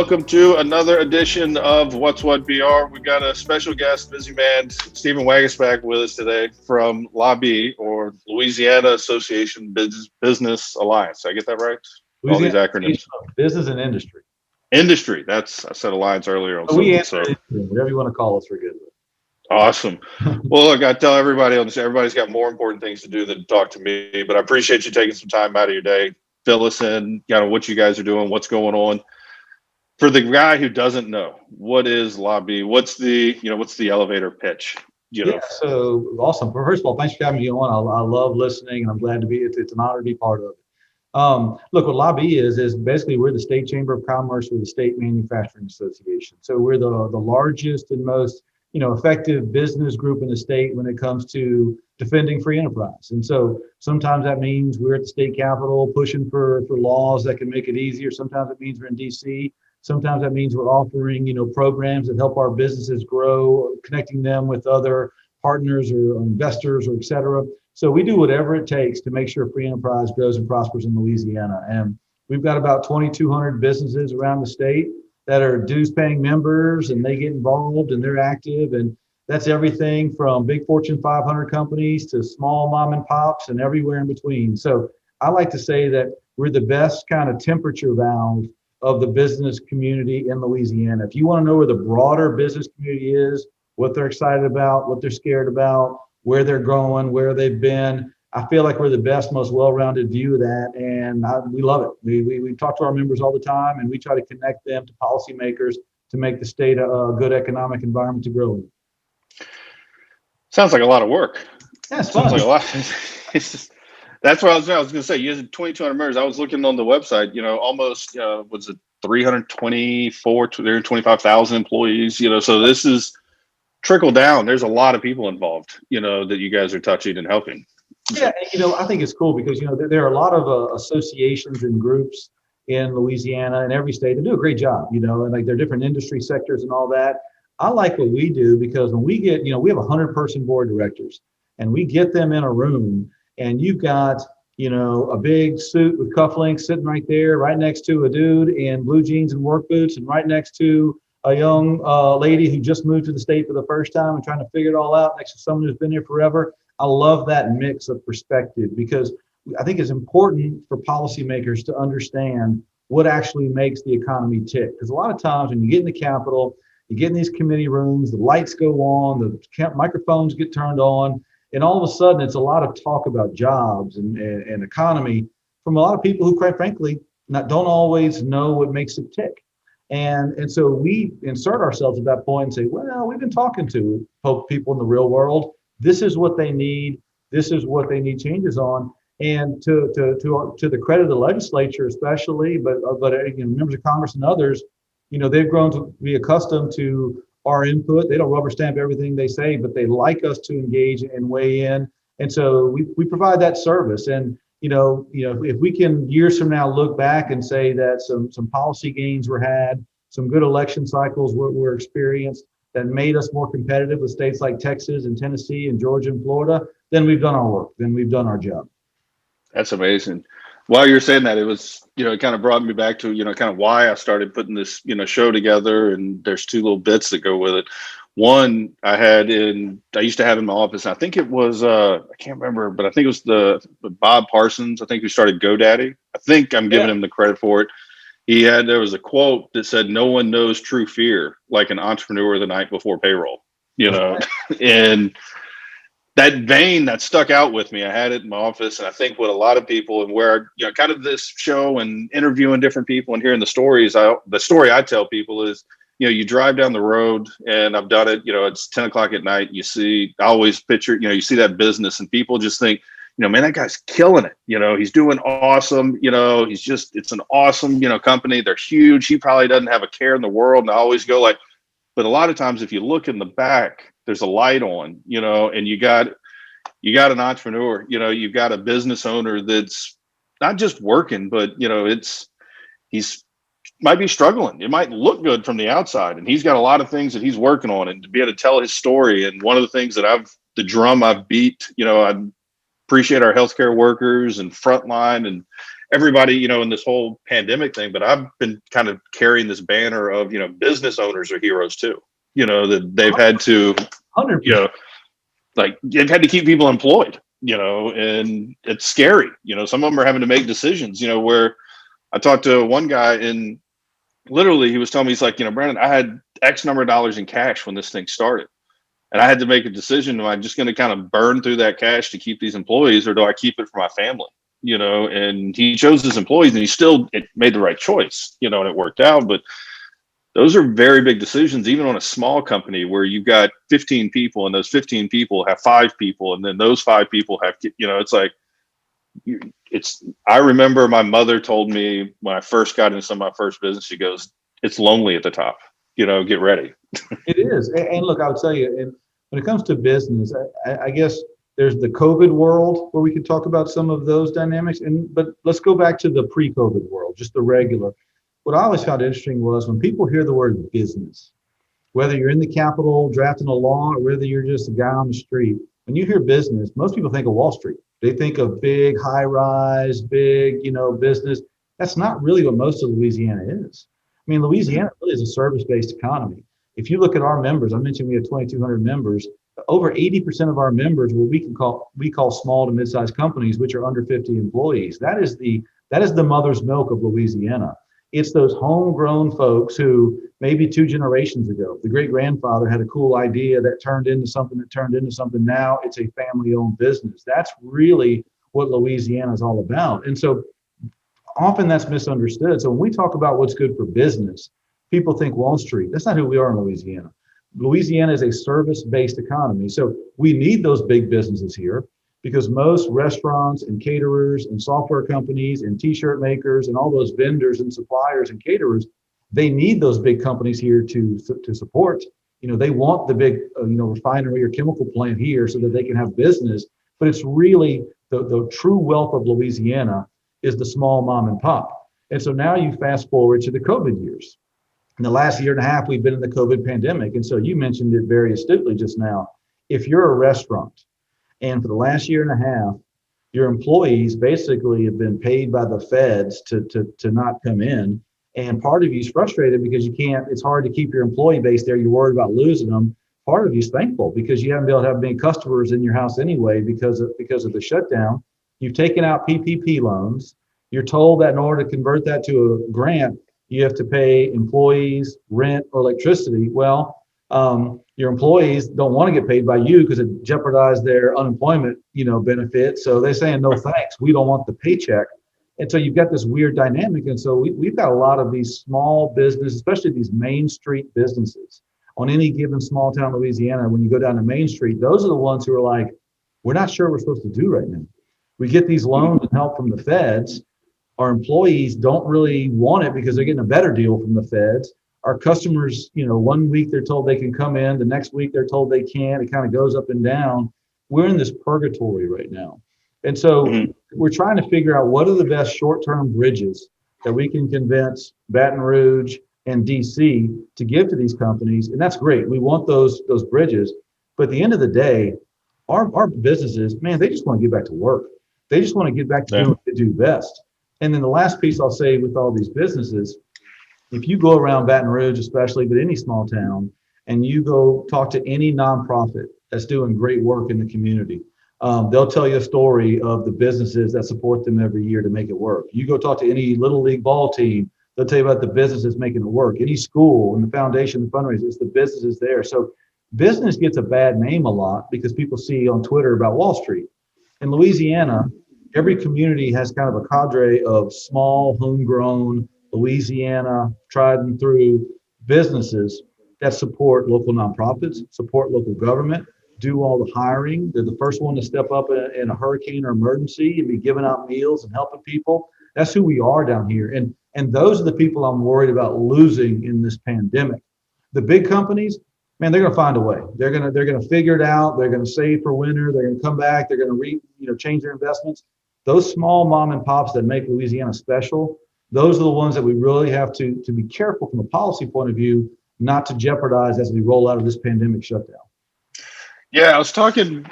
welcome to another edition of What's What BR. We've got a special guest, busy man, Stephen Waguespack, with us today from LABI, or Louisiana Association Business Alliance. Did I get that right? All these Louisiana acronyms. Business and Industry. Industry. I said alliance earlier on We something. answer whatever you want to call us, we're good with. Awesome. Well, look, I tell everybody on this, everybody's got more important things to do than talk to me, but I appreciate you taking some time out of your day. Fill us in, what you guys are doing, what's going on. For the guy who doesn't know, what is LABI? What's the elevator pitch? So awesome. First of all, thanks for having me on. I love listening, and I'm glad to be. It's an honor to be part of it. Look, what LABI is basically we're the State Chamber of Commerce, we're the State Manufacturing Association. So we're the largest and most effective business group in the state when it comes to defending free enterprise. And so sometimes that means we're at the state capitol pushing for laws that can make it easier. Sometimes it means we're in DC. Sometimes that means we're offering, programs that help our businesses grow, connecting them with other partners or investors or et cetera. So we do whatever it takes to make sure free enterprise grows and prospers in Louisiana. And we've got about 2,200 businesses around the state that are dues paying members, and they get involved and they're active. And that's everything from big Fortune 500 companies to small mom and pops and everywhere in between. So I like to say that we're the best kind of temperature valve of the business community in Louisiana. If you want to know where the broader business community is, what they're excited about, what they're scared about, where they're going, where they've been, I feel like we're the best, most well-rounded view of that, and we love it. We talk to our members all the time, and we try to connect them to policymakers to make the state a good economic environment to grow in. Sounds like a lot of work. Yeah, it's fun. Sounds like a lot. It's just, that's what I was going to say. You had 2,200 members. I was looking on the website, almost, was it 325,000 employees, so this is trickle down. There's a lot of people involved, that you guys are touching and helping. Yeah, I think it's cool because, there are a lot of associations and groups in Louisiana and every state that do a great job, and like there are different industry sectors and all that. I like what we do because when we get, we have 100-person board of directors, and we get them in a room, and you've got, a big suit with cufflinks sitting right there, right next to a dude in blue jeans and work boots, and right next to a young lady who just moved to the state for the first time and trying to figure it all out next to someone who's been here forever. I love that mix of perspective because I think it's important for policymakers to understand what actually makes the economy tick. Because a lot of times when you get in the Capitol, you get in these committee rooms, the lights go on, the microphones get turned on, and all of a sudden it's a lot of talk about jobs and economy from a lot of people who, quite frankly, don't always know what makes it tick. And so we insert ourselves at that point and say, well, we've been talking to people in the real world. This is what they need. This is what they need changes on. And to the credit of the legislature, especially, but members of Congress and others, they've grown to be accustomed to our input. They don't rubber stamp everything they say, but they like us to engage and weigh in. And so we provide that service. And if we can years from now look back and say that some policy gains were had, some good election cycles were experienced that made us more competitive with states like Texas and Tennessee and Georgia and Florida, then we've done our work. Then we've done our job. That's amazing. While you're saying that, it was, it kind of brought me back to, kind of why I started putting this, show together. And there's two little bits that go with it. One I used to have in my office. I think it was, I can't remember, but I think it was the Bob Parsons, I think, who started GoDaddy. I think I'm giving him the credit for it. There was a quote that said, "No one knows true fear like an entrepreneur the night before payroll," and that vein that stuck out with me. I had it in my office, and I think what a lot of people, and where, kind of this show and interviewing different people and hearing the stories, the story I tell people is, you drive down the road, and I've done it, it's 10 o'clock at night. I always picture, you see that business and people just think, man, that guy's killing it. He's doing awesome. It's an awesome, company. They're huge. He probably doesn't have a care in the world. And I always go like, but a lot of times if you look in the back, there's a light on, and you got an entrepreneur, you've got a business owner that's not just working, but, he's might be struggling. It might look good from the outside, and he's got a lot of things that he's working on, and to be able to tell his story. And one of the things that the drum I've beat, I appreciate our healthcare workers and frontline everybody, in this whole pandemic thing, but I've been kind of carrying this banner of, business owners are heroes too, that they've had to, 100%. like they've had to keep people employed, and it's scary. Some of them are having to make decisions, where I talked to one guy and literally he was telling me, he's like, Brandon, I had X number of dollars in cash when this thing started. And I had to make a decision. Am I just going to kind of burn through that cash to keep these employees, or do I keep it for my family? And he chose his employees, and it made the right choice, and it worked out. But those are very big decisions, even on a small company where you've got 15 people and those 15 people have 5 people. And then those 5 people have, it's like, I remember my mother told me when I first got into some of my first business, she goes, it's lonely at the top, get ready. It is. And look, I'll tell you, and when it comes to business, I guess there's the COVID world where we could talk about some of those dynamics. But let's go back to the pre-COVID world, just the regular. What I always found interesting was when people hear the word business, whether you're in the Capitol drafting a law or whether you're just a guy on the street, when you hear business, most people think of Wall Street. They think of big, high rise, big, business. That's not really what most of Louisiana is. I mean, Louisiana really is a service-based economy. If you look at our members, I mentioned we have 2,200 members. Over 80% of our members, what we call small to mid-sized companies, which are under 50 employees. That is the mother's milk of Louisiana. It's those homegrown folks who maybe 2 generations ago, the great grandfather had a cool idea that turned into something. Now it's a family-owned business. That's really what Louisiana is all about. And so often that's misunderstood. So when we talk about what's good for business, people think Wall Street. That's not who we are in Louisiana. Louisiana is a service-based economy. So we need those big businesses here because most restaurants and caterers and software companies and t-shirt makers and all those vendors and suppliers and caterers, they need those big companies here to support. They want the big, refinery or chemical plant here so that they can have business. But it's really the true wealth of Louisiana is the small mom and pop. And so now you fast forward to the COVID years. In the last year and a half, we've been in the COVID pandemic. And so you mentioned it very astutely just now. If you're a restaurant and for the last year and a half, your employees basically have been paid by the feds to not come in. And part of you is frustrated because it's hard to keep your employee base there. You're worried about losing them. Part of you is thankful because you haven't been able to have many customers in your house anyway because of the shutdown. You've taken out PPP loans. You're told that in order to convert that to a grant, you have to pay employees rent or electricity. Well, your employees don't want to get paid by you because it jeopardizes their unemployment, benefit. So they're saying, no, thanks. We don't want the paycheck. And so you've got this weird dynamic. And so we've got a lot of these small businesses, especially these Main Street businesses on any given small town, Louisiana. When you go down to Main Street, those are the ones who are like, we're not sure what we're supposed to do right now. We get these loans and help from the feds. Our employees don't really want it because they're getting a better deal from the feds. Our customers, 1 week they're told they can come in, the next week they're told they can't. It kind of goes up and down. We're in this purgatory right now. And so we're trying to figure out what are the best short-term bridges that we can convince Baton Rouge and DC to give to these companies. And that's great. We want those bridges. But at the end of the day, our businesses, man, they just want to get back to work. They just want to get back to doing what they do best. And then the last piece I'll say with all these businesses, if you go around Baton Rouge, especially, but any small town, and you go talk to any nonprofit that's doing great work in the community, they'll tell you a story of the businesses that support them every year to make it work. You go talk to any little league ball team, they'll tell you about the businesses making it work. Any school and the foundation, the fundraisers, it's the businesses there. So business gets a bad name a lot because people see on Twitter about Wall Street. In Louisiana, every community has kind of a cadre of small, homegrown, Louisiana, tried and true businesses that support local nonprofits, support local government, do all the hiring. They're the first one to step up in a hurricane or emergency and be giving out meals and helping people. That's who we are down here. And those are the people I'm worried about losing in this pandemic. The big companies, man, they're going to find a way. They're going to figure it out. They're going to save for winter. They're going to come back. They're going to change their investments. Those small mom and pops that make Louisiana special, those are the ones that we really have to be careful from a policy point of view, not to jeopardize as we roll out of this pandemic shutdown. Yeah, I was talking,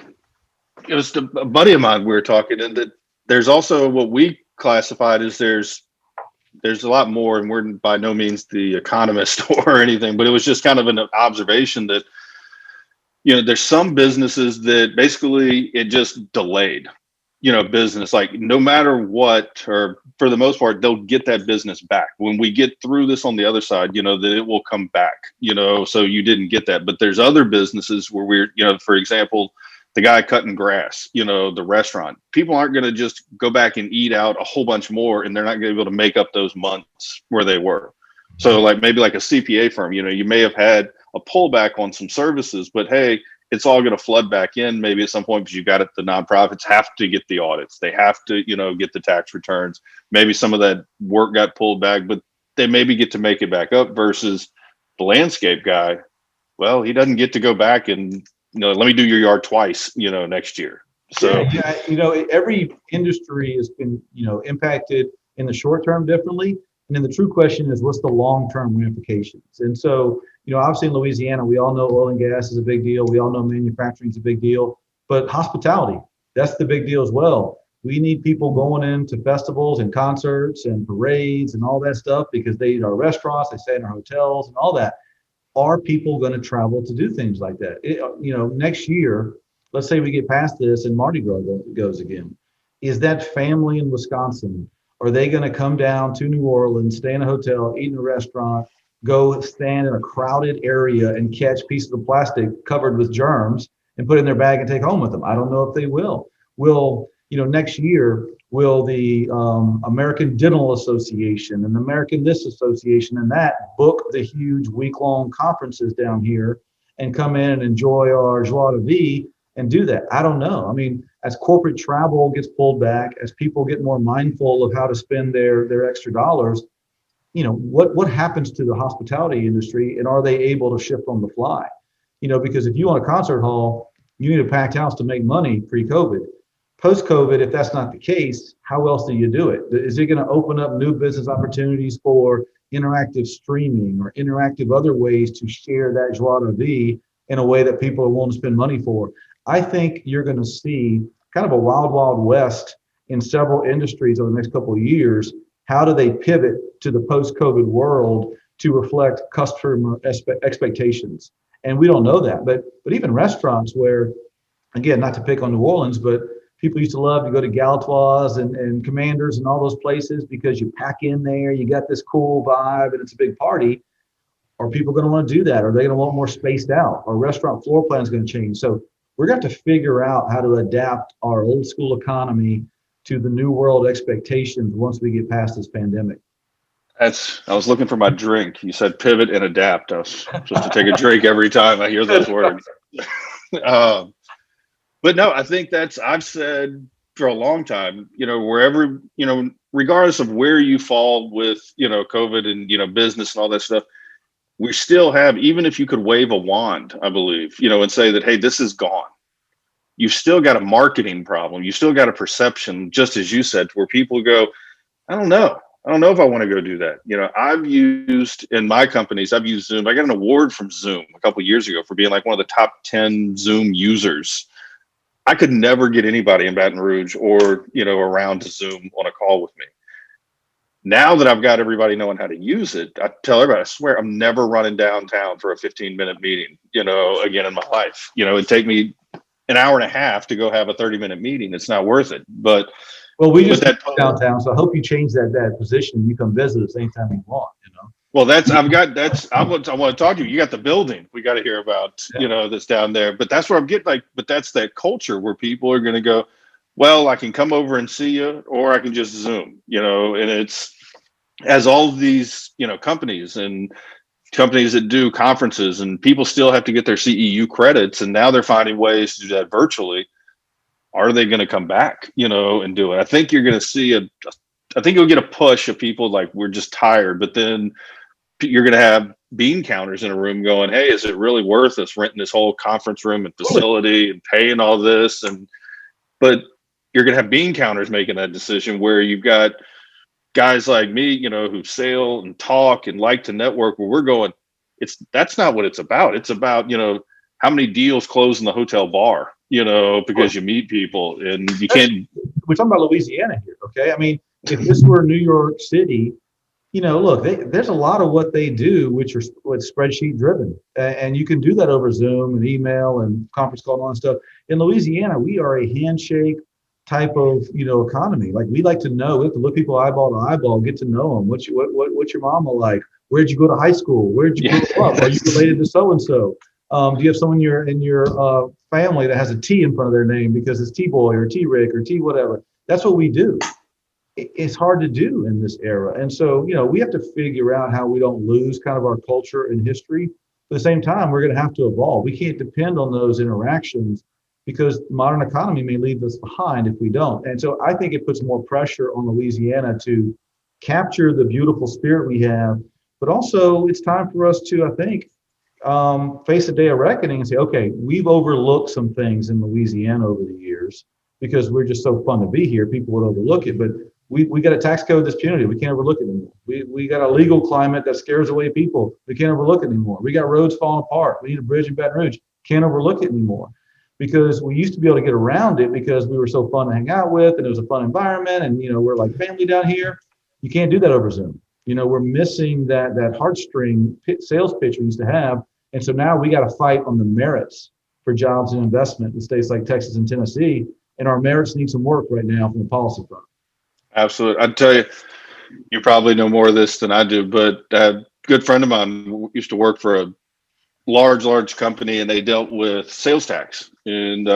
it was a buddy of mine, we were talking, and that there's also what we classified as there's a lot more, and we're by no means the economist or anything, but it was just kind of an observation that, there's some businesses that basically it just delayed, business, like no matter what, or for the most part, they'll get that business back. When we get through this on the other side, that it will come back, so you didn't get that. But there's other businesses where for example, the guy cutting grass, the restaurant, people aren't going to just go back and eat out a whole bunch more, and they're not going to be able to make up those months where they were. So like maybe like a CPA firm, you may have had a pullback on some services, but hey, it's all going to flood back in maybe at some point, because you got it. The nonprofits have to get the audits. They have to, get the tax returns. Maybe some of that work got pulled back, but they maybe get to make it back up, versus the landscape guy. Well, he doesn't get to go back and, let me do your yard twice, next year. So, every industry has been, impacted in the short term differently. And then the true question is, what's the long-term ramifications? And so, obviously in Louisiana, we all know oil and gas is a big deal. We all know manufacturing is a big deal, but hospitality, that's the big deal as well. We need people going into festivals and concerts and parades and all that stuff, because they eat our restaurants, they stay in our hotels and all that. Are people going to travel to do things like that? Next year, let's say we get past this and Mardi Gras goes again. Is that family in Wisconsin, are they going to come down to New Orleans, stay in a hotel, eat in a restaurant, go stand in a crowded area and catch pieces of plastic covered with germs and put it in their bag and take home with them? I don't know if they will. Will, next year, will the American Dental Association and the American This Association and that book the huge week-long conferences down here and come in and enjoy our joie de vivre and do that? I don't know. I mean, as corporate travel gets pulled back, as people get more mindful of how to spend their extra dollars, what happens to the hospitality industry, and are they able to shift on the fly? Because if you own a concert hall, you need a packed house to make money pre-COVID. Post-COVID, if that's not the case, how else do you do it? Is it going to open up new business opportunities for interactive streaming or interactive other ways to share that joie de vivre in a way that people are willing to spend money for? I think you're going to see kind of a wild, wild west in several industries over the next couple of years. How do they pivot to the post-COVID world to reflect customer expectations? And we don't know that, but even restaurants where, again, not to pick on New Orleans, but people used to love to go to Galatoire's and Commanders and all those places because you pack in there, you got this cool vibe, and it's a big party. Are people going to want to do that? Are they going to want more spaced out? Our restaurant floor plan is going to change. So we're going to have to figure out how to adapt our old school economy to the new world expectations once we get past this pandemic. I was looking for my drink. You said pivot and adapt. I was supposed to take a drink every time I hear those words. But no, I think I've said for a long time, wherever, regardless of where you fall with, COVID and, business and all that stuff, we still have, even if you could wave a wand, I believe, and say that, hey, this is gone. You've still got a marketing problem. You still got a perception, just as you said, where people go, I don't know if I want to go do that. I've used in my companies, I've used Zoom. I got an award from Zoom a couple of years ago for being like one of the top 10 Zoom users. I could never get anybody in Baton Rouge or, around to Zoom on a call with me. Now that I've got everybody knowing how to use it, I tell everybody, I swear I'm never running downtown for a 15-minute meeting, again in my life. It'd take me an hour and a half to go have a 30-minute meeting. It's not worth it. But well, we just downtown, so I hope you change that position. You come visit us anytime you want, Well, I want to talk to you. You got the building we got to hear about, that's down there. But that's where I'm getting but that's that culture where people are going to go, well, I can come over and see you, or I can just Zoom, and it's as all of these, companies that do conferences, and people still have to get their CEU credits. And now they're finding ways to do that virtually. Are they going to come back, and do it? I think you're going to see I think you'll get a push of people like, we're just tired, but then you're going to have bean counters in a room going, hey, is it really worth us renting this whole conference room and facility and paying all this? But you're going to have bean counters making that decision, where you've got guys like me, who sail and talk and like to network, where we're going, that's not what it's about. It's about, how many deals close in the hotel bar, because you meet people and you can't. We're talking about Louisiana here. Okay. I mean, If this were New York City, look, there's a lot of what they do, which are spreadsheet driven, and you can do that over Zoom and email and conference call and all that stuff. In Louisiana, we are a handshake type of economy. Like we like to know, we have to look people eyeball to eyeball, get to know them. What's your mama like? Where'd you go to high school? Where'd you Yeah, grow up? Are you related to so and so? Do you have someone in your family that has a T in front of their name because it's T boy or T Rick or T whatever? That's what we do. It's hard to do in this era. And so, we have to figure out how we don't lose kind of our culture and history. At the same time, we're going to have to evolve. We can't depend on those interactions because the modern economy may leave us behind if we don't. And so I think it puts more pressure on Louisiana to capture the beautiful spirit we have. But also, it's time for us to, I think, face a day of reckoning and say, okay, we've overlooked some things in Louisiana over the years because we're just so fun to be here. People would overlook it. But we got a tax code that's punitive. We can't overlook it anymore. We got a legal climate that scares away people. We can't overlook it anymore. We got roads falling apart. We need a bridge in Baton Rouge. Can't overlook it anymore because we used to be able to get around it because we were so fun to hang out with and it was a fun environment and we're like family down here. You can't do that over Zoom. We're missing that heartstring sales pitch we used to have. And so now we got to fight on the merits for jobs and investment in states like Texas and Tennessee. And our merits need some work right now from the policy front. absolutely. I'd tell you, you probably know more of this than I do, but a good friend of mine used to work for a large company, and they dealt with sales tax and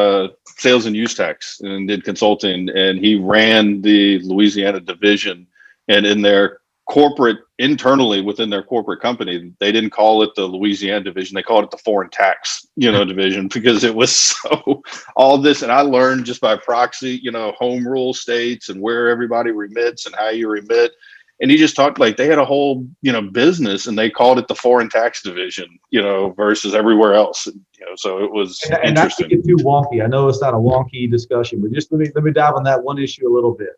sales and use tax, and did consulting. And he ran the Louisiana division, and in their corporate internally within their corporate company, they didn't call it the Louisiana division. They called it the foreign tax, division, because it was so all this. And I learned just by proxy, home rule states and where everybody remits and how you remit. And he just talked like they had a whole, business, and they called it the foreign tax division, versus everywhere else. So it was And not to interesting. get too wonky, I know it's not a wonky discussion, but just let me dive on that one issue a little bit.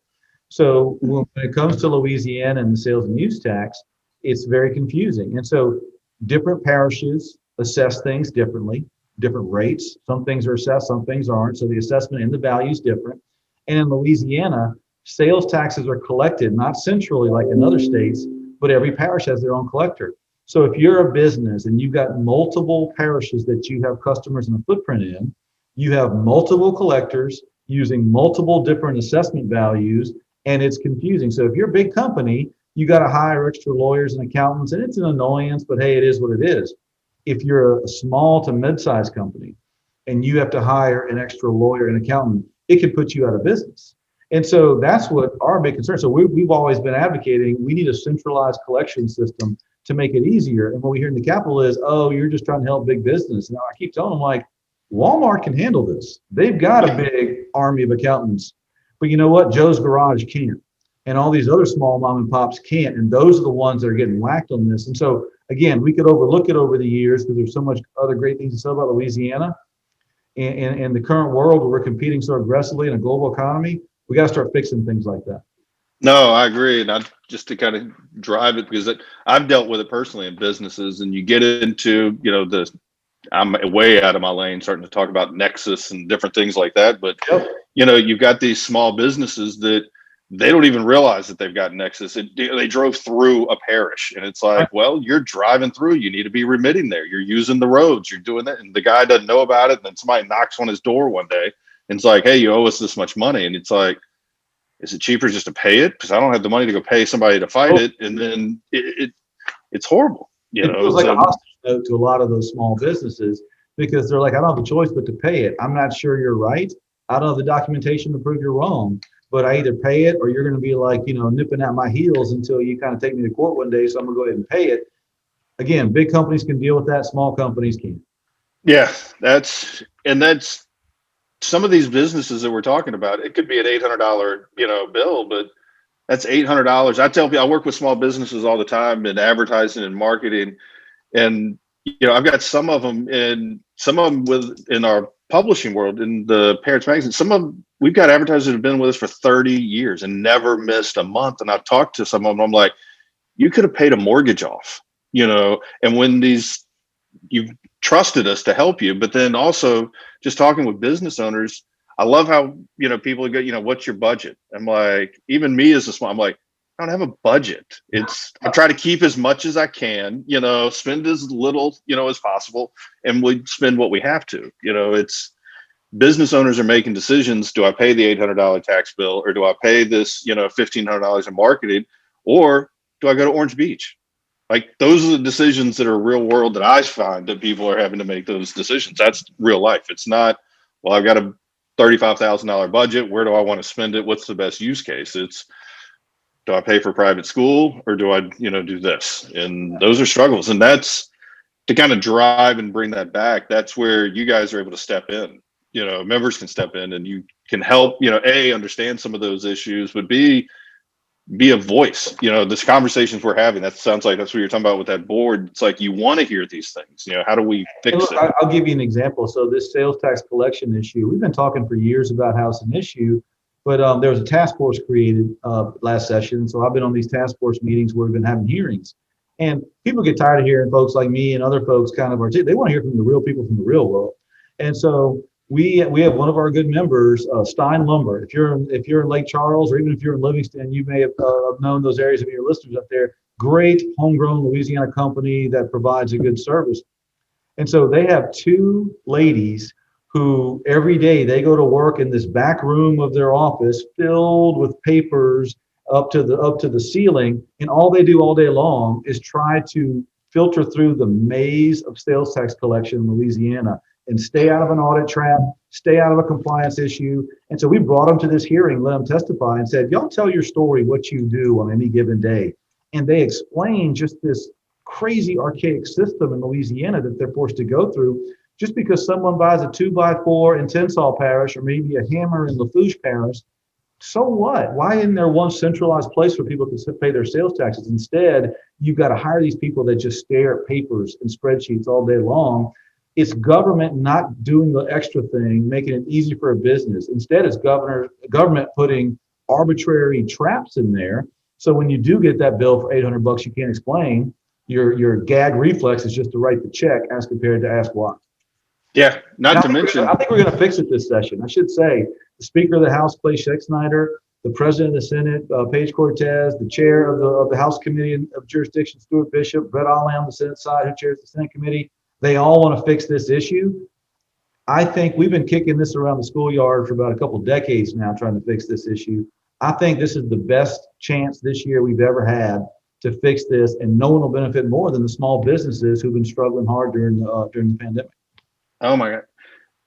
So when it comes to Louisiana and the sales and use tax, it's very confusing. And so different parishes assess things differently, different rates. Some things are assessed, some things aren't. So the assessment and the value is different. And in Louisiana, sales taxes are collected not centrally like in other states, but every parish has their own collector. So if you're a business and you've got multiple parishes that you have customers and a footprint in, you have multiple collectors using multiple different assessment values, and it's confusing. So if you're a big company, you got to hire extra lawyers and accountants, and it's an annoyance, but hey, it is what it is. If you're a small to mid-sized company and you have to hire an extra lawyer and accountant, it can put you out of business. And so that's what our big concern. So we've always been advocating we need a centralized collection system to make it easier. And what we hear in the Capitol is, oh, you're just trying to help big business. Now I keep telling them like, Walmart can handle this. They've got a big army of accountants. But you know what? Joe's Garage can't. And all these other small mom and pops can't. And those are the ones that are getting whacked on this. And so, again, we could overlook it over the years because there's so much other great things to say about Louisiana. In the current world where we're competing so aggressively in a global economy, we got to start fixing things like that. No, I agree. And just to kind of drive it, because I've dealt with it personally in businesses, and you get into, I'm way out of my lane starting to talk about Nexus and different things like that. But, Yep. You've got these small businesses that they don't even realize that they've got Nexus. They drove through a parish, and it's like, well, you're driving through, you need to be remitting there. You're using the roads, you're doing that. And the guy doesn't know about it. And then somebody knocks on his door one day and it's like, hey, you owe us this much money. And it's like, is it cheaper just to pay it? Because I don't have the money to go pay somebody to fight it. And then it's horrible. It feels like a hostage note to a lot of those small businesses because they're like, I don't have a choice but to pay it. I'm not sure you're right. I don't have the documentation to prove you're wrong, but I either pay it or you're going to be like, nipping at my heels until you kind of take me to court one day. So I'm going to go ahead and pay it. Again, big companies can deal with that. Small companies can't. Yeah, that's some of these businesses that we're talking about. It could be an $800, bill, but that's $800. I tell people, I work with small businesses all the time in advertising and marketing. And, I've got some of them in our publishing world, in the Parents Magazine. Some of them, we've got advertisers that have been with us for 30 years and never missed a month. And I've talked to some of them. I'm like, you could have paid a mortgage off, and when you've trusted us to help you. But then also just talking with business owners, I love how, people go, what's your budget? I'm like, even me as a small, I'm like, I don't have a budget. I try to keep as much as I can, spend as little, as possible, and we spend what we have to. It's business owners are making decisions. Do I pay the $800 tax bill, or do I pay this, $1,500 in marketing, or do I go to Orange Beach? Like, those are the decisions that are real world that I find that people are having to make those decisions. That's real life. It's not, well, I've got a $35,000 budget. Where do I want to spend it? What's the best use case? It's, do I pay for private school, or do I, do this? And those are struggles. And that's to kind of drive and bring that back. That's where you guys are able to step in. Members can step in, and you can help, A, understand some of those issues, but B, be a voice. This conversations we're having, that sounds like that's what you're talking about with that board. It's like, you want to hear these things. How do we fix look, it? I'll give you an example. So this sales tax collection issue, we've been talking for years about how it's an issue, but there was a task force created last session. So I've been on these task force meetings where we've been having hearings, and people get tired of hearing folks like me and other folks kind of they want to hear from the real people from the real world. And so we have one of our good members, Stein Lumber. If you're in Lake Charles, or even if you're in Livingston, you may have known those areas of your listeners up there. Great homegrown Louisiana company that provides a good service. And so they have two ladies who every day they go to work in this back room of their office filled with papers up to the ceiling, and all they do all day long is try to filter through the maze of sales tax collection in Louisiana and stay out of an audit trap, stay out of a compliance issue. And so we brought them to this hearing, let them testify, and said, y'all tell your story, what you do on any given day. And they explained just this crazy archaic system in Louisiana that they're forced to go through. Just because someone buys a 2x4 in Tensall Parish, or maybe a hammer in Lafourche Parish, so what? Why isn't there one centralized place where people can pay their sales taxes? Instead, you've got to hire these people that just stare at papers and spreadsheets all day long. It's government not doing the extra thing, making it easy for a business. Instead, it's government putting arbitrary traps in there. So when you do get that bill for $800 you can't explain, your gag reflex is just to write the check as compared to ask why. Yeah, not to mention, I think we're going to fix it this session. I should say the Speaker of the House, Clay Schexnayder, the President of the Senate, Paige Cortez, the Chair of the House Committee of Jurisdiction, Stuart Bishop, Brett Ollie on the Senate side, who chairs the Senate Committee. They all want to fix this issue. I think we've been kicking this around the schoolyard for about a couple of decades now, trying to fix this issue. I think this is the best chance this year we've ever had to fix this, and no one will benefit more than the small businesses who've been struggling hard during the pandemic. oh my God.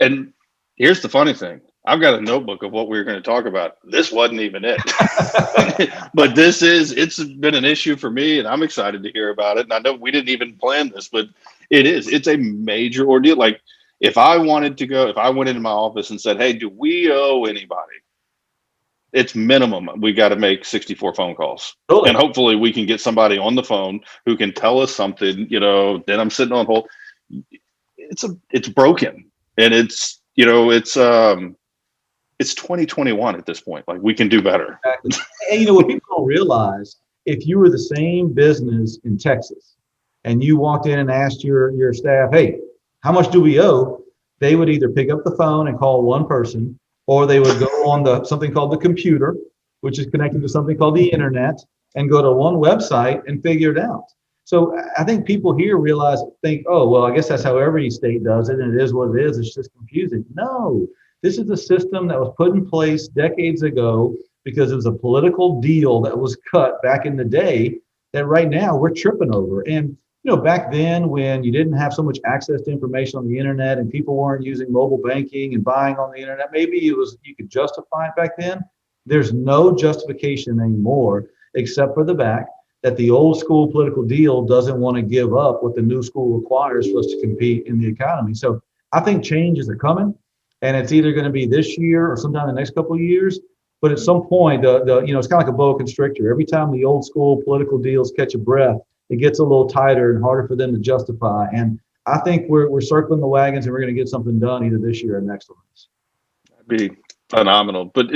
And here's the funny thing. I've got a notebook of what we were going to talk about. This wasn't even it. But it's been an issue for me, and I'm excited to hear about it. And I know we didn't even plan this, but it's a major ordeal. Like, if I went into my office and said, hey, do we owe anybody? It's minimum. We got to make 64 phone calls. Totally. And hopefully we can get somebody on the phone who can tell us something, then I'm sitting on hold. It's broken. And it's 2021 at this point. Like, we can do better. Exactly. And what people don't realize, if you were the same business in Texas and you walked in and asked your staff, hey, how much do we owe? They would either pick up the phone and call one person, or they would go on something called the computer, which is connected to something called the internet, and go to one website and figure it out. So I think people here think, oh, well, I guess that's how every state does it, and it is what it is. It's just confusing. No, this is a system that was put in place decades ago because it was a political deal that was cut back in the day that right now we're tripping over. And back then, when you didn't have so much access to information on the internet and people weren't using mobile banking and buying on the internet, maybe you could justify it back then. There's no justification anymore, except for the fact that the old school political deal doesn't want to give up what the new school requires for us to compete in the economy. So I think changes are coming, and it's either going to be this year or sometime in the next couple of years. But at some point, it's kind of like a boa constrictor. Every time the old school political deals catch a breath, it gets a little tighter and harder for them to justify. And I think we're circling the wagons, and we're going to get something done either this year or next one. That'd be phenomenal. But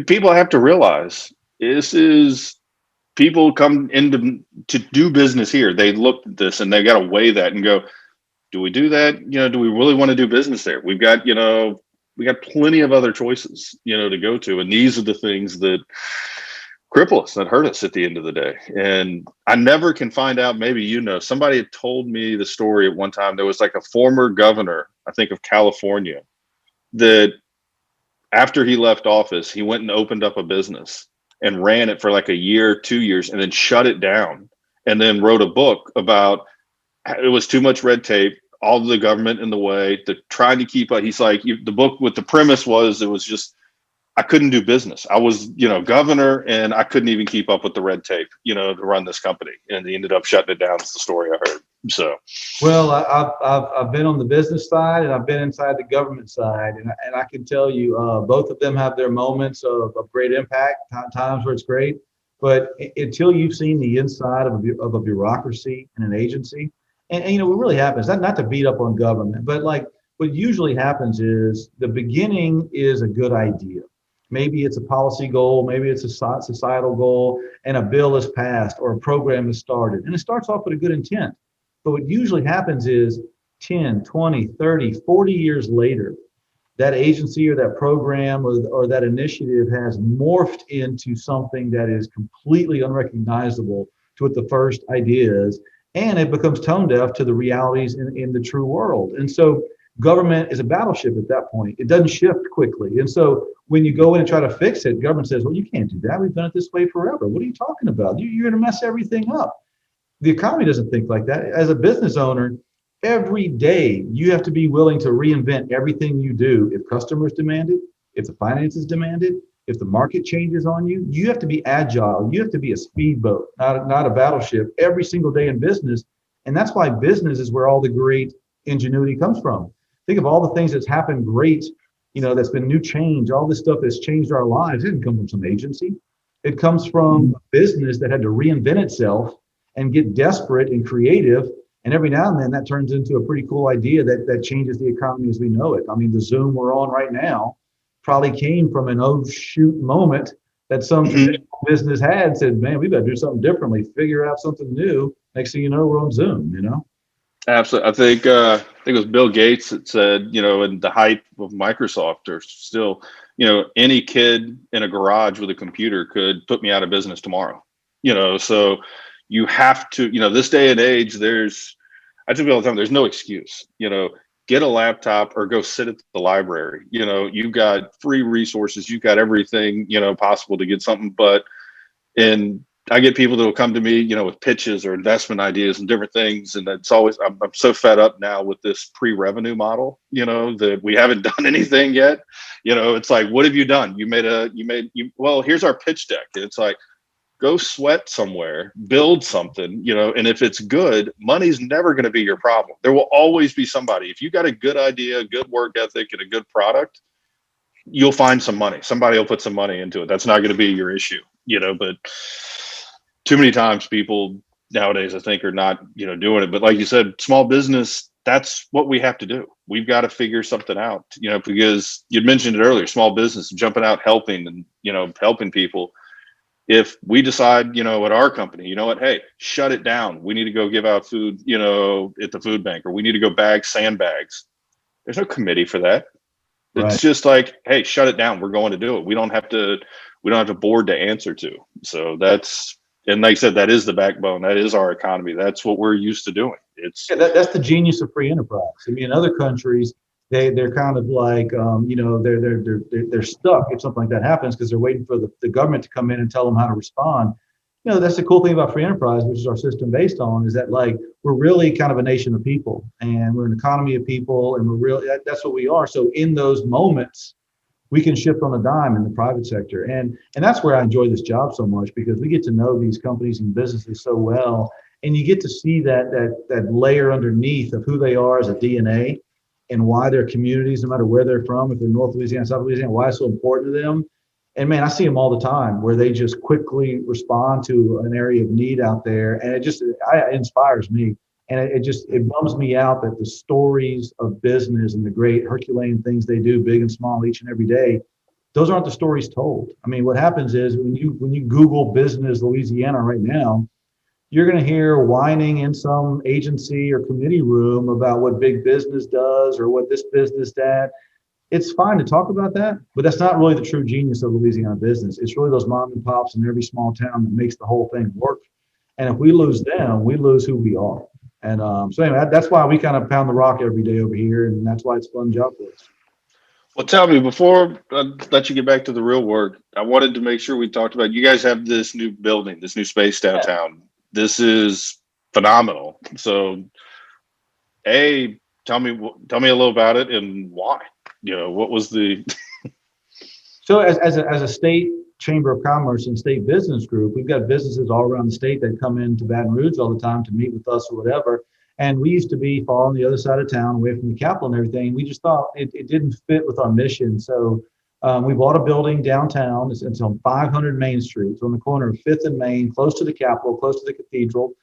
people have to realize this is people come into to do business here. They look at this and they got to weigh that and go, do we do that? Do we really want to do business there? We've got, we got plenty of other choices, to go to. And these are the things that cripple us, that hurt us at the end of the day. And I never can find out, maybe, somebody had told me the story at one time. There was like a former governor, I think, of California, that after he left office, he went and opened up a business and ran it for like a year, 2 years, and then shut it down, and then wrote a book about it was too much red tape, all the government in the way, the trying to keep up. He's like, the book with the premise was, it was just, I couldn't do business. I was, governor, and I couldn't even keep up with the red tape, to run this company. And he ended up shutting it down. That's the story I heard. So, Well, I've been on the business side and I've been inside the government side, and I can tell you, both of them have their moments of great impact, times where it's great. But until you've seen the inside of a bureaucracy and an agency, and what really happens, not to beat up on government, but like what usually happens is the beginning is a good idea. Maybe it's a policy goal, maybe it's a societal goal, and a bill is passed or a program is started. And it starts off with a good intent. But what usually happens is 10, 20, 30, 40 years later, that agency or that program or that initiative has morphed into something that is completely unrecognizable to what the first idea is. And it becomes tone deaf to the realities in the true world. And so government is a battleship at that point. It doesn't shift quickly. And so when you go in and try to fix it, government says, well, you can't do that. We've done it this way forever. What are you talking about? You're going to mess everything up. The economy doesn't think like that. As a business owner, every day you have to be willing to reinvent everything you do. If customers demand it, if the finances demand it, if the market changes on you, you have to be agile. You have to be a speedboat, not a battleship, every single day in business. And that's why business is where all the great ingenuity comes from. Think of all the things that's happened great, that's been new change, all this stuff that's changed our lives. It didn't come from some agency. It comes from a business that had to reinvent itself and get desperate and creative. And every now and then that turns into a pretty cool idea that changes the economy as we know it. I mean, the Zoom we're on right now probably came from an oh shoot moment that some traditional business had, said, man, we better do something differently, figure out something new. Next thing you know, we're on Zoom. Absolutely. I think it was Bill Gates that said, in the height of Microsoft, or still, any kid in a garage with a computer could put me out of business tomorrow. So you have to, this day and age, I tell people all the time, there's no excuse. Get a laptop or go sit at the library. You've got free resources, you've got everything, possible to get something. And I get people that will come to me, with pitches or investment ideas and different things. And it's always, I'm so fed up now with this pre-revenue model, that we haven't done anything yet. It's like, what have you done? Well, here's our pitch deck. And it's like, go sweat somewhere, build something, and if it's good, money's never going to be your problem. There will always be somebody. If you got a good idea, good work ethic, and a good product, you'll find some money. Somebody will put some money into it. That's not going to be your issue, but too many times people nowadays, I think, are not, doing it. But like you said, small business, that's what we have to do. We've got to figure something out, because you'd mentioned it earlier, small business, jumping out, helping and, helping people. If we decide, at our company, hey, shut it down. We need to go give out food, at the food bank, or we need to go bag sandbags. There's no committee for that. Right. It's just like, hey, shut it down. We're going to do it. We don't have a board to answer to. So and like I said, that is the backbone. That is our economy. That's what we're used to doing. That's the genius of free enterprise. I mean, in other countries, they're kind of like, they're stuck if something like that happens because they're waiting for the government to come in and tell them how to respond. That's the cool thing about free enterprise, which is our system based on, is that like we're really kind of a nation of people, and we're an economy of people, and that's what we are. So in those moments, we can shift on a dime in the private sector, and that's where I enjoy this job so much, because we get to know these companies and businesses so well, and you get to see that layer underneath of who they are as a DNA. And why their communities, no matter where they're from, if they're North Louisiana, South Louisiana, why it's so important to them. And man, I see them all the time where they just quickly respond to an area of need out there. And it inspires me. And it bums me out that the stories of business and the great Herculean things they do, big and small, each and every day, those aren't the stories told. I mean, what happens is when you Google business Louisiana right now, you're going to hear whining in some agency or committee room about what big business does or what this business that. it's fine to talk about that, but that's not really the true genius of Louisiana business. It's really those mom and pops in every small town that makes the whole thing work. And if we lose them, we lose who we are. And so anyway, that's why we kind of pound the rock every day over here, and that's why it's a fun job for us. Well, tell me, before I let you get back to the real work, I wanted to make sure we talked about, you guys have this new building, this new space downtown. This is phenomenal. So, tell me a little about it and why. What was the So as a state chamber of commerce and state business group, we've got businesses all around the state that come into Baton Rouge all the time to meet with us or whatever. And we used to be far on the other side of town, away from the Capitol and everything. We just thought it didn't fit with our mission. So we bought a building downtown. It's on 500 Main Street. It's on the corner of 5th and Main, close to the Capitol, close to the Cathedral.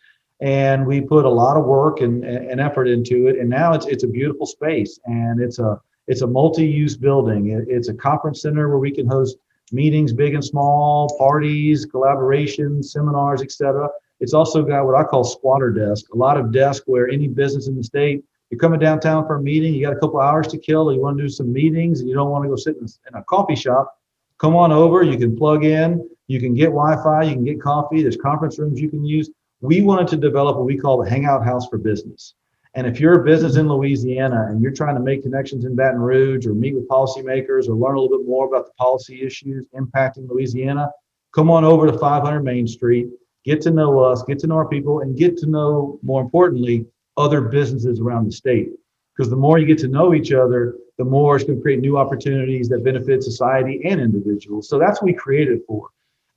And we put a lot of work and effort into it. And now it's a beautiful space. And it's a multi-use building. It's a conference center where we can host meetings, big and small, parties, collaborations, seminars, etc. It's also got what I call squatter desk, a lot of desks where any business in the state, you're coming downtown for a meeting, you got a couple hours to kill, or you want to do some meetings and you don't want to go sit in a coffee shop, come on over, you can plug in, you can get Wi-Fi, you can get coffee, there's conference rooms you can use. We wanted to develop what we call the hangout house for business. And if you're a business in Louisiana and you're trying to make connections in Baton Rouge or meet with policymakers or learn a little bit more about the policy issues impacting Louisiana, come on over to 500 Main Street, get to know us, get to know our people, and get to know, more importantly, other businesses around the state. Because the more you get to know each other, the more it's going to create new opportunities that benefit society and individuals. So that's what we created for.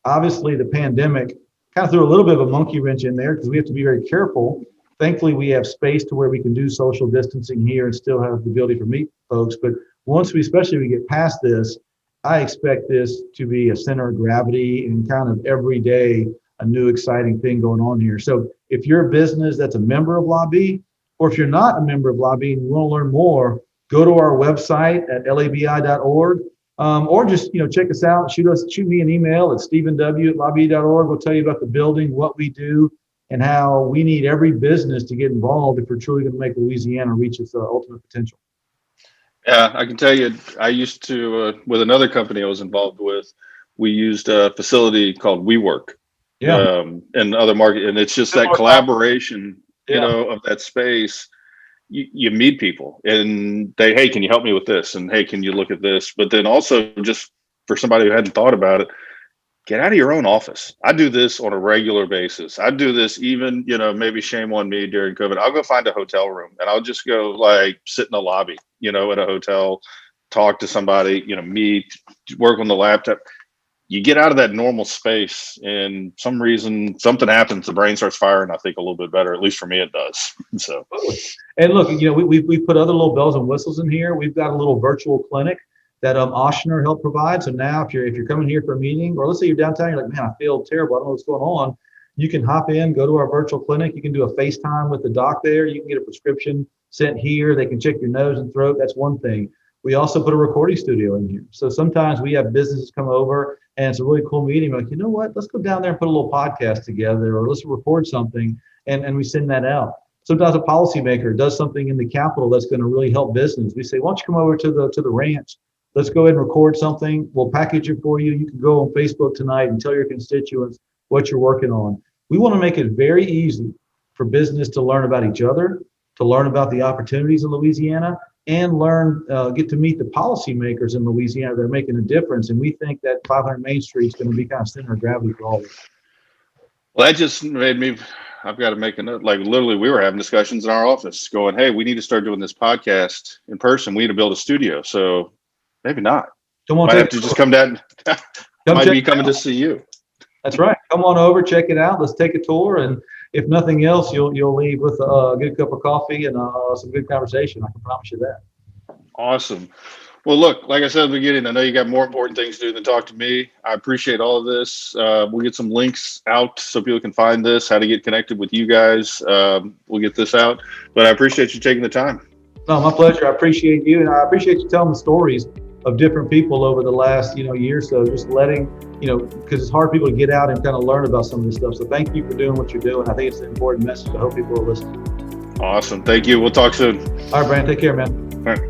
Obviously, the pandemic kind of threw a little bit of a monkey wrench in there because we have to be very careful. Thankfully, we have space to where we can do social distancing here and still have the ability for meet folks. But once especially we get past this, I expect this to be a center of gravity and kind of every day a new exciting thing going on here. So if you're a business that's a member of LABI, or if you're not a member of LABI and you want to learn more, go to our website at labi.org, or just check us out. Shoot me an email at stephenw@labi.org. We'll tell you about the building, what we do, and how we need every business to get involved if we're truly going to make Louisiana reach its ultimate potential. Yeah, I can tell you, I used to, with another company I was involved with, we used a facility called WeWork. Yeah. And other market, and it's just that collaboration, of that space. You meet people and hey, can you help me with this? And hey, can you look at this? But then also, just for somebody who hadn't thought about it, get out of your own office. I do this on a regular basis. I do this even, maybe shame on me during COVID. I'll go find a hotel room and I'll just go sit in the lobby, at a hotel, talk to somebody, meet, work on the laptop. You get out of that normal space and some reason something happens, the brain starts firing, I think, a little bit better. At least for me, it does. So, and look, we put other little bells and whistles in here. We've got a little virtual clinic that Oshner helped provide. So now if you're coming here for a meeting, or let's say you're downtown, you're like, man, I feel terrible, I don't know what's going on. You can hop in, go to our virtual clinic. You can do a FaceTime with the doc there. You can get a prescription sent here. They can check your nose and throat. That's one thing. We also put a recording studio in here. So sometimes we have businesses come over and it's a really cool meeting. We're like, you know what? Let's go down there and put a little podcast together, or let's record something, and we send that out. Sometimes a policymaker does something in the Capitol that's going to really help business. We say, why don't you come over to the ranch? Let's go ahead and record something. We'll package it for you. You can go on Facebook tonight and tell your constituents what you're working on. We want to make it very easy for business to learn about each other, to learn about the opportunities in Louisiana, and get to meet the policymakers in Louisiana that are making a difference. And we think that 500 Main Street is going to be kind of center of gravity for all of us. Well, that just made me, I've got to make a note. Like literally we were having discussions in our office going, hey, we need to start doing this podcast in person. We need to build a studio. So maybe not. Might have to just come down. Might be coming to see you. That's right. Come on over, check it out. Let's take a tour. And if nothing else, you'll leave with a good cup of coffee and some good conversation. I can promise you that. Awesome. Well, look, like I said at the beginning, I know you got more important things to do than talk to me. I appreciate all of this. We'll get some links out so people can find this, how to get connected with you guys. We'll get this out. But I appreciate you taking the time. No, my pleasure. I appreciate you. And I appreciate you telling the stories of different people over the last, year or so, just letting, because it's hard for people to get out and kind of learn about some of this stuff. So thank you for doing what you're doing. I think it's an important message. I hope people are listening. Awesome. Thank you. We'll talk soon. All right, Brandon. Take care, man. All right.